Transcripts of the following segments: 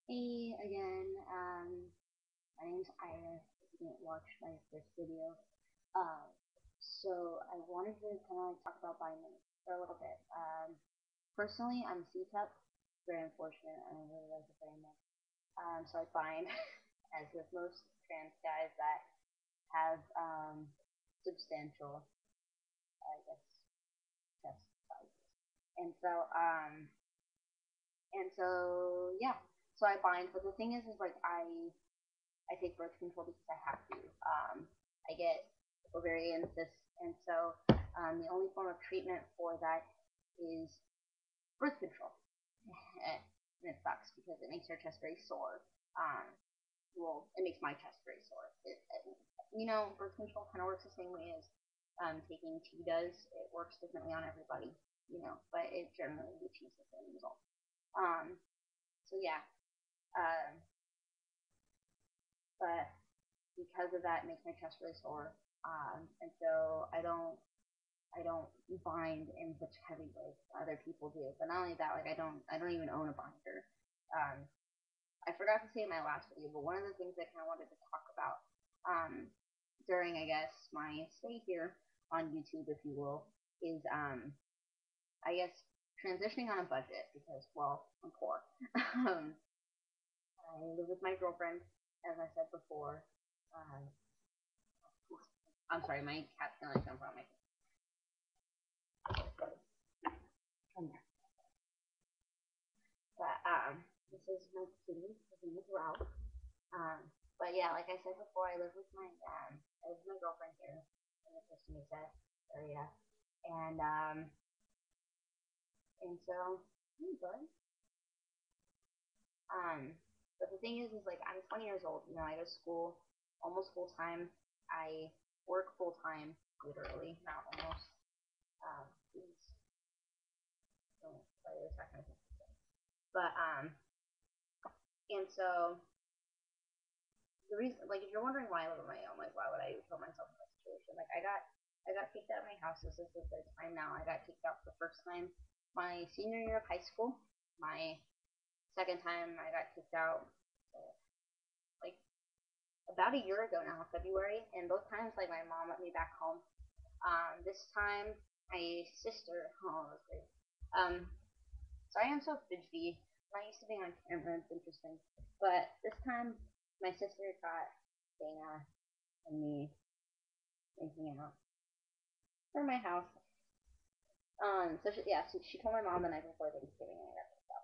Hey again, my name's Ira. If you didn't watch my first video, um, so I wanted to kind of like talk about binding for a little bit. Personally, I'm C-cup, very unfortunate. I don't really like it very much. So I bind, as with most trans guys that have substantial, I guess, chest sizes, and yeah. So I bind, but the thing is like I take birth control because I have to. I get ovarian cysts, and so the only form of treatment for that is birth control. and it sucks because it makes your chest very sore. Um, well, it makes my chest very sore. Birth control kind of works the same way as taking tea does. It works differently on everybody, but it generally achieves the same result. Um, so yeah, um, but because of that, it makes my chest really sore. And so I don't bind in such heavy ways other people do. But not only that, like I don't even own a binder. Um, I forgot to say in my last video, but one of the things I kind of wanted to talk about during I guess my stay here on YouTube, if you will, is I guess transitioning on a budget because well I'm poor. I live with my girlfriend, as I said before. Um, I'm sorry, my cat's gonna jump on my. But this is my kitty. His name is Ralph. Um, but yeah, like I said before, I live with my girlfriend here in the Costa Mesa area, and um, and so hey, bud. But the thing is like I'm 20 years old. You know, I go to school almost full time. I work full time, literally, not almost. Please don't play this. That kind of thing. But and so the reason, like, if you're wondering why I live on my own, like, why would I put myself in that situation? Like, I got kicked out of my house. This is the third time now. I got kicked out the first time my senior year of high school. My second time I got kicked out like about a year ago now, February, and both times like my mom let me back home. This time my sister, oh, that was great. Sorry I'm so fidgety. I'm not used to being on camera. It's interesting, but this time my sister got Dana and me making out for my house. So she told my mom the night before Thanksgiving, and I got picked up.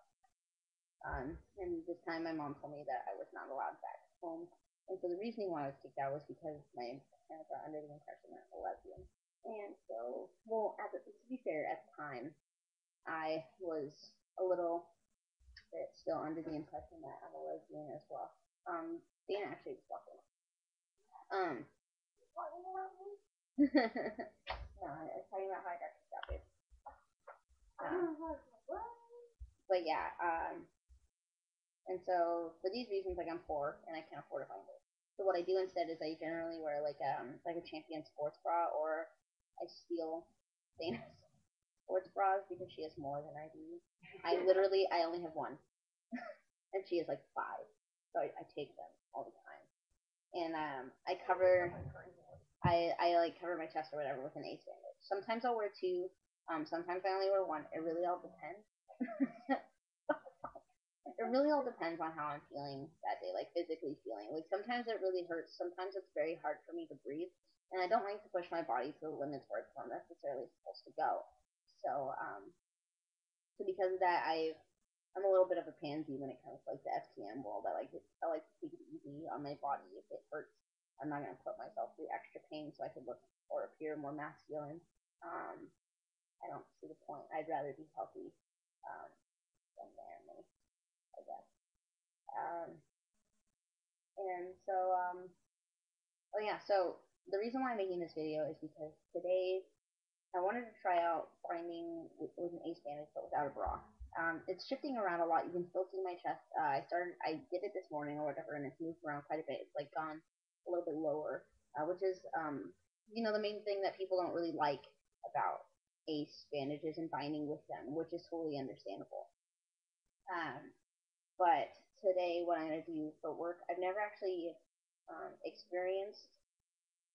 And this time my mom told me that I was not allowed back home. And so the reasoning why I was kicked out was because my parents are under the impression that I'm a lesbian. And so, well, to be fair, at the time, I was a little bit still under the impression that I'm a lesbian as well. Dana actually just walked in. Um, no, I was talking about how I got kicked out, babe. Um, but yeah, and so for these reasons, like I'm poor and I can't afford a binder. So what I do instead is I generally wear like a champion sports bra, or I steal Dana's sports bras because she has more than I do. I only have one, and she has like five, so I take them all the time. And I like cover my chest or whatever with an ace bandage. Sometimes I'll wear two. Sometimes I only wear one. It really all depends. It really all depends on how I'm feeling that day, like physically feeling. Like sometimes it really hurts. Sometimes it's very hard for me to breathe, and I don't like to push my body to the limits where it's not necessarily supposed to go. So, because of that, I'm a little bit of a pansy when it comes to like the FTM world. I like to take it easy on my body. If it hurts, I'm not gonna put myself through extra pain so I can look or appear more masculine. Um, I don't see the point. I'd rather be healthy um, than manly, I guess. Um, And so, oh yeah, so the reason why I'm making this video is because today I wanted to try out binding with an ace bandage but without a bra. It's shifting around a lot. You can still see my chest. I did it this morning or whatever, and it's moved around quite a bit. It's like gone a little bit lower, which is, the main thing that people don't really like about ace bandages and binding with them, which is totally understandable. Um, but to today what I'm going to do for work. I've never actually experienced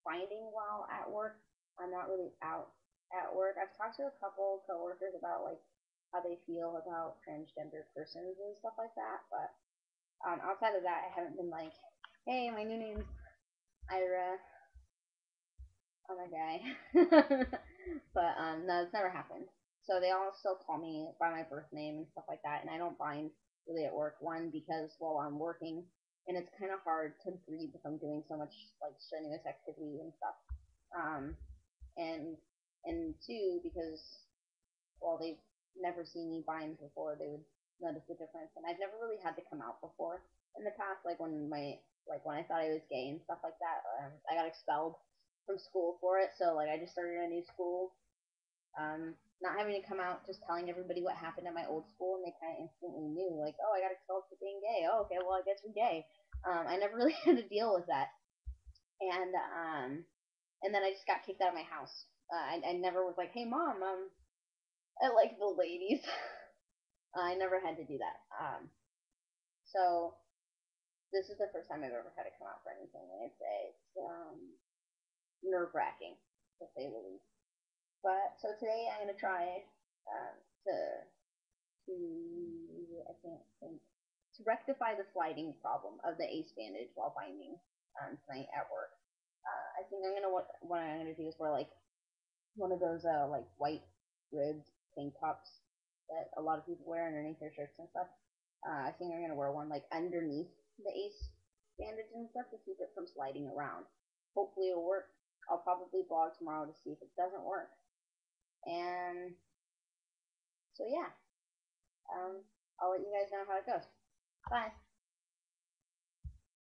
finding while at work. I'm not really out at work. I've talked to a couple coworkers about like how they feel about transgender persons and stuff like that, but outside of that, I haven't been like, hey, my new name's Ira. I'm a guy. But no, it's never happened. So they all still call me by my birth name and stuff like that, and I don't mind really at work. One, because while I'm working, and it's kind of hard to breathe if I'm doing so much like strenuous activity and stuff. Um, and two, because while they've never seen me bind before, they would notice the difference. And I've never really had to come out before in the past, like when I thought I was gay and stuff like that. I got expelled from school for it, so like I just started a new school. Not having to come out, just telling everybody what happened at my old school, and they kind of instantly knew, like, oh, I got expelled for being gay. Oh, okay, well, I guess you're gay. I never really had to deal with that, and then I just got kicked out of my house. I never was like, hey, mom, I like the ladies. I never had to do that. So this is the first time I've ever had to come out for anything, and it's nerve wracking to say the least. But so today I'm gonna try to I can't think to rectify the sliding problem of the ace bandage while binding tonight at work. I think what I'm gonna do is wear like one of those like white ribbed tank tops that a lot of people wear underneath their shirts and stuff. I think I'm gonna wear one like underneath the ace bandage and stuff to keep it from sliding around. Hopefully it'll work. I'll probably vlog tomorrow to see if it doesn't work. And so yeah, I'll let you guys know how it goes. Bye.